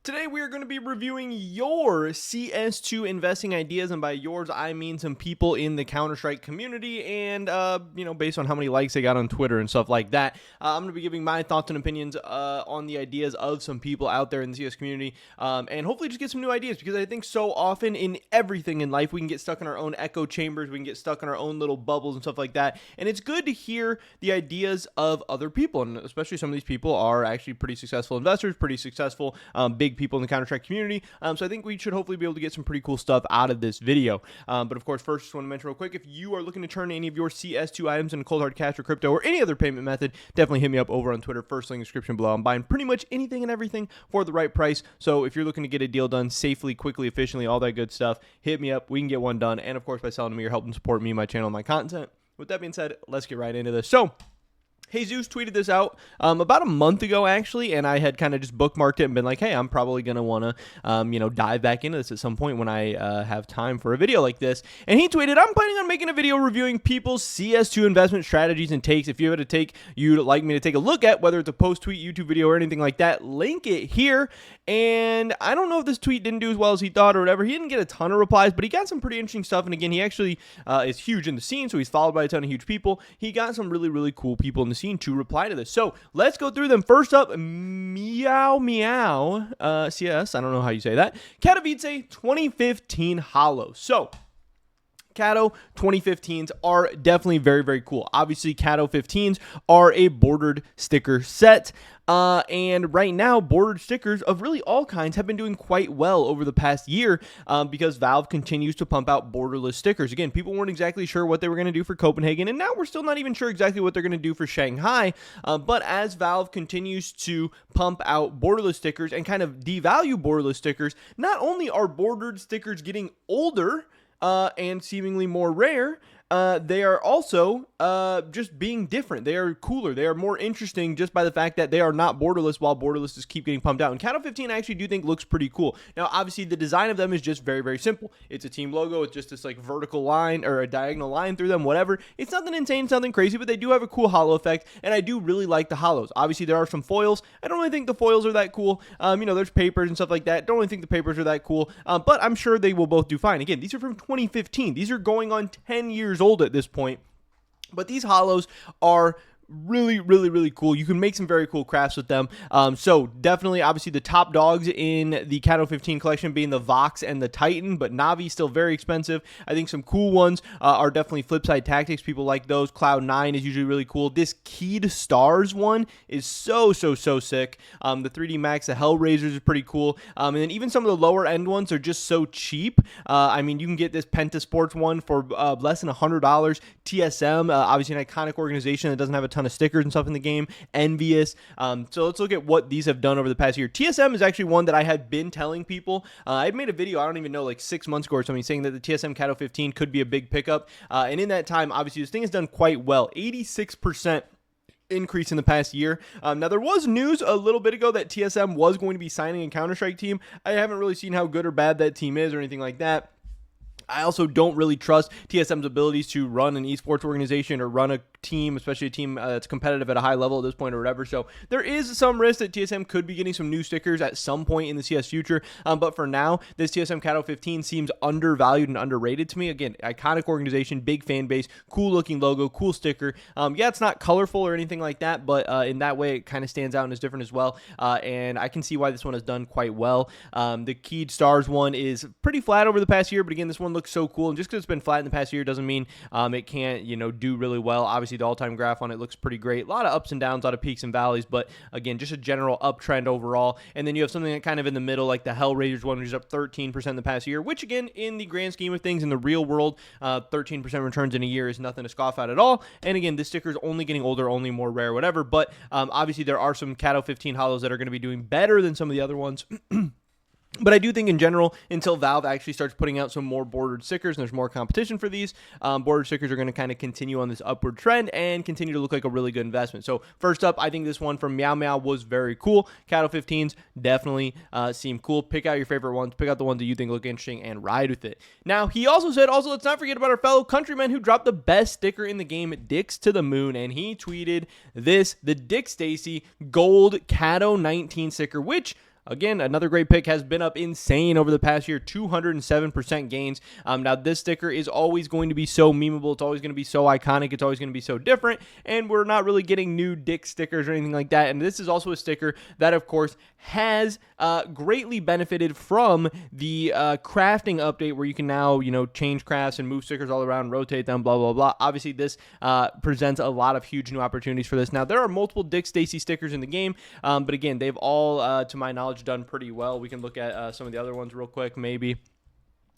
Today we are going to be reviewing your CS2 investing ideas, and by yours I mean some people in the Counter-Strike community, and based on how many likes they got on Twitter and stuff like that, I'm going to be giving my thoughts and opinions on the ideas of some people out there in the CS community, and hopefully just get some new ideas, because I think so often in everything in life we can get stuck in our own echo chambers, we can get stuck in our own little bubbles and stuff like that, and it's good to hear the ideas of other people, and especially some of these people are actually pretty successful investors, pretty successful big people in the Counter-Strike community, so I think we should hopefully be able to get some pretty cool stuff out of this video. But of course, first, just want to mention real quick, if you are looking to turn any of your CS2 items into cold hard cash or crypto or any other payment method, definitely hit me up over on Twitter, first link in the description below. I'm buying pretty much anything and everything for the right price, so if you're looking to get a deal done safely, quickly, efficiently, all that good stuff, hit me up. We can get one done, and of course, by selling to me, you're helping support me, my channel, and my content. With that being said, let's get right into this. So, Jesus tweeted this out about a month ago, actually, and I had kind of just bookmarked it and been like, hey, I'm probably going to want to, dive back into this at some point when I have time for a video like this. And he tweeted, I'm planning on making a video reviewing people's CS2 investment strategies and takes. If you have a take you'd like me to take a look at, whether it's a post, tweet, YouTube video, or anything like that, link it here. And I don't know if this tweet didn't do as well as he thought or whatever. He didn't get a ton of replies, but he got some pretty interesting stuff. And again, he actually is huge in the scene, so he's followed by a ton of huge people. He got some really, really cool people in the scene to reply to this. So let's go through them. First up, Meow Meow CS, I don't know how you say that. Katowice 2015 Hollow. So Kato 2015s are definitely very, very cool. Obviously, Kato 15s are a bordered sticker set. And right now, bordered stickers of really all kinds have been doing quite well over the past year because Valve continues to pump out borderless stickers. Again, people weren't exactly sure what they were going to do for Copenhagen, and now we're still not even sure exactly what they're going to do for Shanghai. But as Valve continues to pump out borderless stickers and kind of devalue borderless stickers, not only are bordered stickers getting older and seemingly more rare, they are also just being different. They are cooler. They are more interesting just by the fact that they are not borderless, while borderless just keep getting pumped out. And Kato 15 I actually do think looks pretty cool. Now, obviously, the design of them is just very, very simple. It's a team logo. It's just this like vertical line or a diagonal line through them, whatever. It's nothing insane, it's nothing crazy, but they do have a cool hollow effect, and I do really like the hollows. Obviously, there are some foils. I don't really think the foils are that cool. There's papers and stuff like that. Don't really think the papers are that cool, but I'm sure they will both do fine. Again, these are from 2015. These are going on 10 years old at this point. But these hollows are really, really, really cool. You can make some very cool crafts with them. So definitely, obviously, the top dogs in the Kato 15 collection being the Vox and the Titan, but Navi still very expensive. I think some cool ones are definitely Flipside Tactics. People like those. Cloud9 is usually really cool. This Keyed Stars one is so sick. The 3D Max, the Hellraisers is pretty cool. And then even some of the lower end ones are just so cheap. I mean, you can get this Penta Sports one for less than $100. TSM, obviously an iconic organization that doesn't have a ton of stickers and stuff in the game. Envious. So let's look at what these have done over the past year. TSM is actually one that I had been telling people. I made a video, I don't even know, like 6 months ago or something, saying that the TSM Kato 15 could be a big pickup. And in that time, obviously, this thing has done quite well. 86% increase in the past year. Now, there was news a little bit ago that TSM was going to be signing a Counter-Strike team. I haven't really seen how good or bad that team is or anything like that. I also don't really trust TSM's abilities to run an esports organization or run a team, especially a team that's competitive at a high level at this point or whatever. So there is some risk that TSM could be getting some new stickers at some point in the CS future. But for now, this TSM Kato 15 seems undervalued and underrated to me. Again, iconic organization, big fan base, cool looking logo, cool sticker. Yeah, it's not colorful or anything like that, but in that way, it kind of stands out and is different as well. And I can see why this one has done quite well. The Keyed Stars one is pretty flat over the past year, but again, this one looks so cool. And just because it's been flat in the past year doesn't mean it can't, do really well. Obviously, the all-time graph on it looks pretty great. A lot of ups and downs, a lot of peaks and valleys, but again, just a general uptrend overall. And then you have something that kind of in the middle, like the Hellraisers one, which is up 13% in the past year, which again, in the grand scheme of things, in the real world, 13% returns in a year is nothing to scoff at all. And again, this sticker is only getting older, only more rare, whatever. But obviously, there are some Kato 15 hollows that are going to be doing better than some of the other ones. But I do think in general, until Valve actually starts putting out some more bordered stickers and there's more competition for these, bordered stickers are going to kind of continue on this upward trend and continue to look like a really good investment. So first up, I think this one from Meow Meow was very cool. Kato 15s definitely seem cool. Pick out your favorite ones. Pick out the ones that you think look interesting and ride with it. Now, he also said, let's not forget about our fellow countryman who dropped the best sticker in the game, Dicks to the Moon, and he tweeted this, the Dick Stacy Gold Kato 19 sticker, which Again, another great pick, has been up insane over the past year, 207% gains. Now, this sticker is always going to be so memeable. It's always going to be so iconic. It's always going to be so different, and we're not really getting new dick stickers or anything like that. And this is also a sticker that, of course, has greatly benefited from the crafting update, where you can now, change crafts and move stickers all around, rotate them, blah, blah, blah. Obviously, this presents a lot of huge new opportunities for this. Now, there are multiple Dick Stacy stickers in the game, but again, they've all, to my knowledge, done pretty well. We can look at some of the other ones real quick, maybe.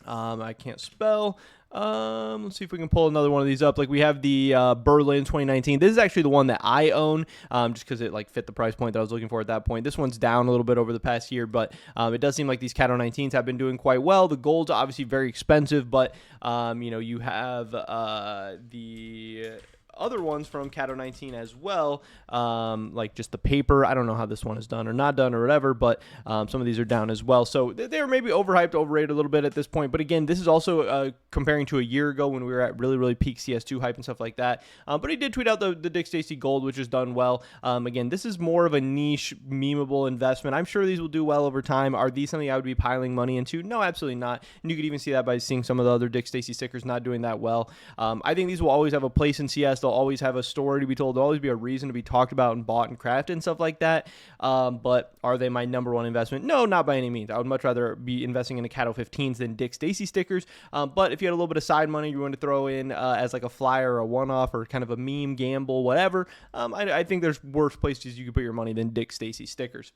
I can't spell. Let's see if we can pull another one of these up. Like, we have the Berlin 2019. This is actually the one that I own, just because it fit the price point that I was looking for at that point. This one's down a little bit over the past year, but it does seem like these Kato 19s have been doing quite well. The gold's obviously very expensive, but you have the other ones from Kato 19 as well, like just the paper. I don't know how this one is done or not done or whatever, but some of these are down as well. So they're maybe overhyped, overrated a little bit at this point. But again, this is also comparing to a year ago when we were at really, really peak CS2 hype and stuff like that. But he did tweet out the Dick Stacy Gold, which has done well. Again, this is more of a niche, memeable investment. I'm sure these will do well over time. Are these something I would be piling money into? No, absolutely not. And you could even see that by seeing some of the other Dick Stacy stickers not doing that well. I think these will always have a place in CS. They'll always have a story to be told. There'll always be a reason to be talked about and bought and crafted and stuff like that. But are they my number one investment? No, not by any means. I would much rather be investing in the Kato 15s than Dick Stacy stickers. But if you had a little bit of side money you want to throw in as like a flyer or a one-off or kind of a meme, gamble, whatever, I think there's worse places you could put your money than Dick Stacy stickers.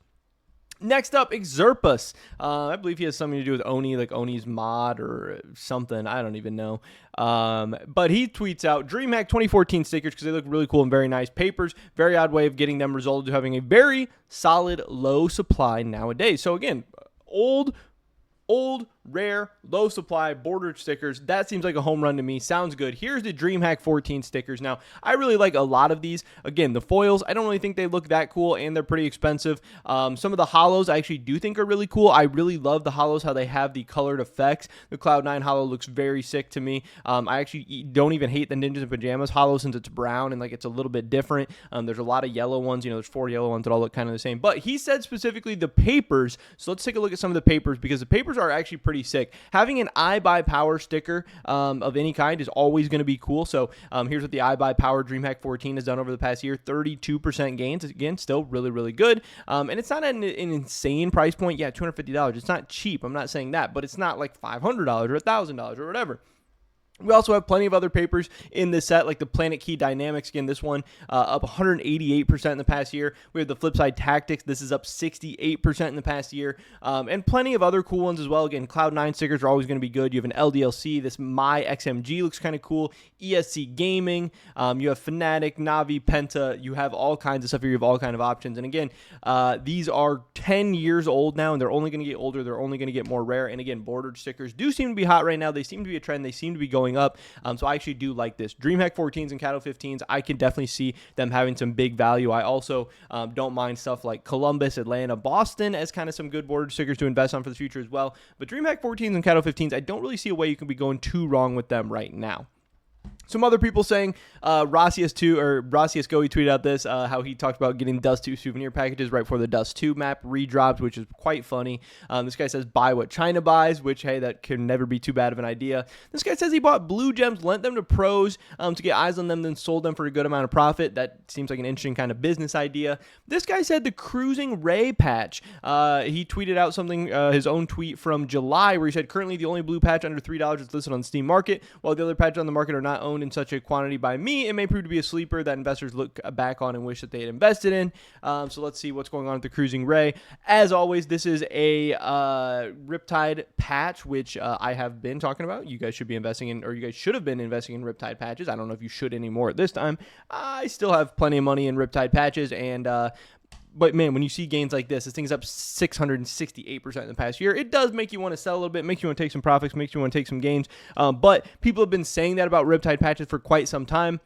Next up, Xerpus. I believe he has something to do with Oni, like Oni's mod or something. I don't even know. But he tweets out DreamHack 2014 stickers because they look really cool and very nice. Papers, very odd way of getting them resulted to having a very solid low supply nowadays. So again, old, rare, low supply, bordered stickers. That seems like a home run to me. Sounds good. Here's the DreamHack 14 stickers. Now, I really like a lot of these. Again, the foils, I don't really think they look that cool, and they're pretty expensive. Some of the holos I actually do think are really cool. I really love the holos, how they have the colored effects. The Cloud9 holo looks very sick to me. I actually don't even hate the Ninjas in Pajamas holo since it's brown and it's a little bit different. There's a lot of yellow ones. There's 4 yellow ones that all look kind of the same. But he said specifically the papers. So let's take a look at some of the papers, because the papers are actually pretty sick. Having an I Buy Power sticker of any kind is always going to be cool. So here's what the I Buy Power DreamHack 14 has done over the past year. 32% gains. Again, still really, really good. And it's not an insane price point. Yeah, $250. It's not cheap. I'm not saying that, but it's not like $500 or $1,000 or whatever. We also have plenty of other papers in this set, like the Planet Key Dynamics. Again, this one up 188% in the past year. We have the Flipside Tactics. This is up 68% in the past year. And plenty of other cool ones as well. Again, Cloud9 stickers are always going to be good. You have an LDLC. This My XMG looks kind of cool. ESC Gaming. You have Fnatic, Navi, Penta. You have all kinds of stuff here. You have all kinds of options. And again, these are 10 years old now, and they're only going to get older. They're only going to get more rare. And again, bordered stickers do seem to be hot right now. They seem to be a trend. They seem to be going up. So I actually do like this. DreamHack 14s and Kato 15s, I can definitely see them having some big value. I also don't mind stuff like Columbus, Atlanta, Boston as kind of some good border stickers to invest on for the future as well. But DreamHack 14s and Kato 15s, I don't really see a way you can be going too wrong with them right now. Some other people saying CS2 or CS2, he tweeted out this, how he talked about getting Dust 2 souvenir packages right before the Dust 2 map redropped, which is quite funny. This guy says buy what China buys, which, hey, that can never be too bad of an idea. This guy says he bought blue gems, lent them to pros to get eyes on them, then sold them for a good amount of profit. That seems like an interesting kind of business idea. This guy said the Cruising Ray patch. He tweeted out something, his own tweet from July, where he said currently the only blue patch under $3 is listed on the Steam market, while the other patches on the market are not owned in such a quantity by me. It may prove to be a sleeper that investors look back on and wish that they had invested in. So let's see what's going on with the Cruising Ray. As always, this is a Riptide patch, which I have been talking about. You guys should be investing in, or you guys should have been investing in Riptide patches. I don't know if you should anymore at this time. I still have plenty of money in Riptide patches, and but man, when you see gains like this thing's up 668% in the past year. It does make you want to sell a little bit, makes you want to take some profits, makes you want to take some gains. But people have been saying that about Riptide patches for quite some time.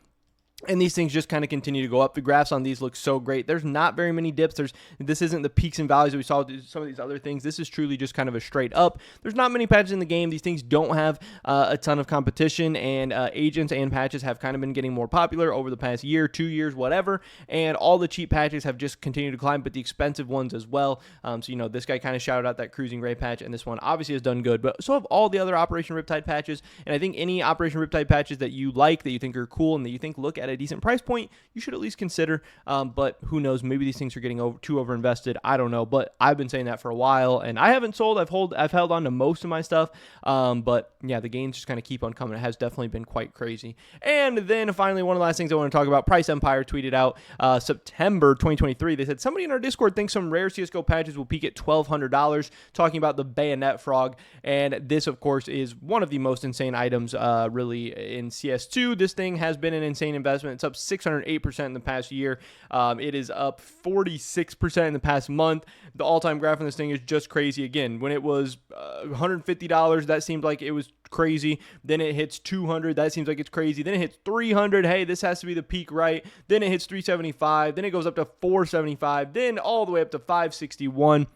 And these things just kind of continue to go up. The graphs on these look so great. There's not very many dips. This isn't the peaks and valleys that we saw with some of these other things. This is truly just kind of a straight up. There's not many patches in the game. These things don't have a ton of competition, and agents and patches have kind of been getting more popular over the past year, 2 years, whatever. And all the cheap patches have just continued to climb, but the expensive ones as well. So, this guy kind of shouted out that Cruising Ray patch, and this one obviously has done good. But so have all the other Operation Riptide patches. And I think any Operation Riptide patches that you like, that you think are cool, and that you think look at a decent price point, you should at least consider. But who knows? Maybe these things are getting too overinvested. I don't know. But I've been saying that for a while, and I haven't sold. I've held on to most of my stuff. But yeah, the gains just kind of keep on coming. It has definitely been quite crazy. And then finally, one of the last things I want to talk about, Price Empire tweeted out September 2023. They said somebody in our Discord thinks some rare CSGO patches will peak at $1,200, talking about the Bayonet frog. And this, of course, is one of the most insane items really in CS2. This thing has been an insane investment. It's up 608% in the past year. It is up 46% in the past month. The all-time graph on this thing is just crazy. Again, when it was $150, that seemed like it was crazy. Then it hits 200. That seems like it's crazy. Then it hits 300. Hey, this has to be the peak, right? Then it hits 375. Then it goes up to 475. Then all the way up to 561.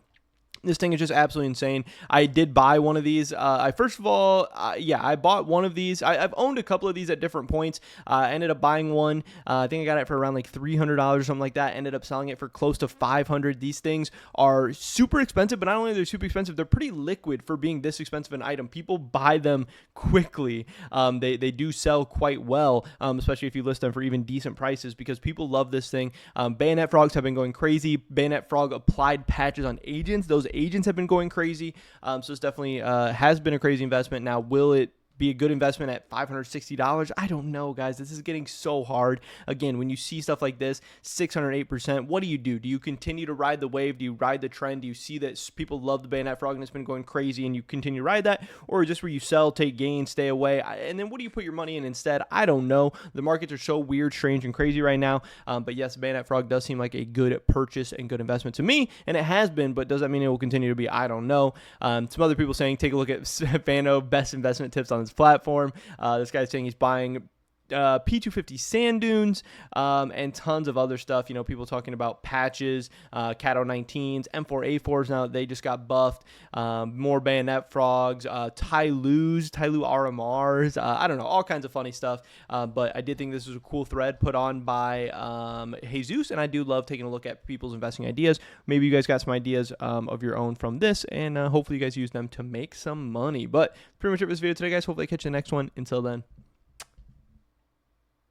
This thing is just absolutely insane. I did buy one of these. I bought one of these. I've owned a couple of these at different points. I ended up buying one. I think I got it for around like $300 or something like that. Ended up selling it for close to $500. These things are super expensive, but not only are they super expensive, they're pretty liquid for being this expensive an item. People buy them quickly. They do sell quite well, especially if you list them for even decent prices, because people love this thing. Bayonet frogs have been going crazy. Bayonet frog applied patches on agents. Those agents have been going crazy. So this definitely has been a crazy investment. Now, will it be a good investment at $560? I don't know, guys. This is getting so hard. Again, when you see stuff like this, 608%, what do? Do you continue to ride the wave? Do you ride the trend? Do you see that people love the Bayonet frog and it's been going crazy and you continue to ride that? Or just where you sell, take gains, stay away? And then what do you put your money in instead? I don't know. The markets are so weird, strange, and crazy right now. But yes, Bayonet frog does seem like a good purchase and good investment to me, and it has been, but does that mean it will continue to be? I don't know. Some other people saying, take a look at Fano best investment tips on platform. This guy's saying he's buying P250 sand dunes, and tons of other stuff. People talking about patches, Kato 19s, M4 A4s now that they just got buffed, more Bayonet frogs, Tyloo RMRs, I don't know, all kinds of funny stuff. But I did think this was a cool thread put on by Jesus, and I do love taking a look at people's investing ideas. Maybe you guys got some ideas of your own from this, and hopefully you guys use them to make some money. But pretty much it for this video today, guys. Hopefully I catch you in the next one. Until then,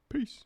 peace.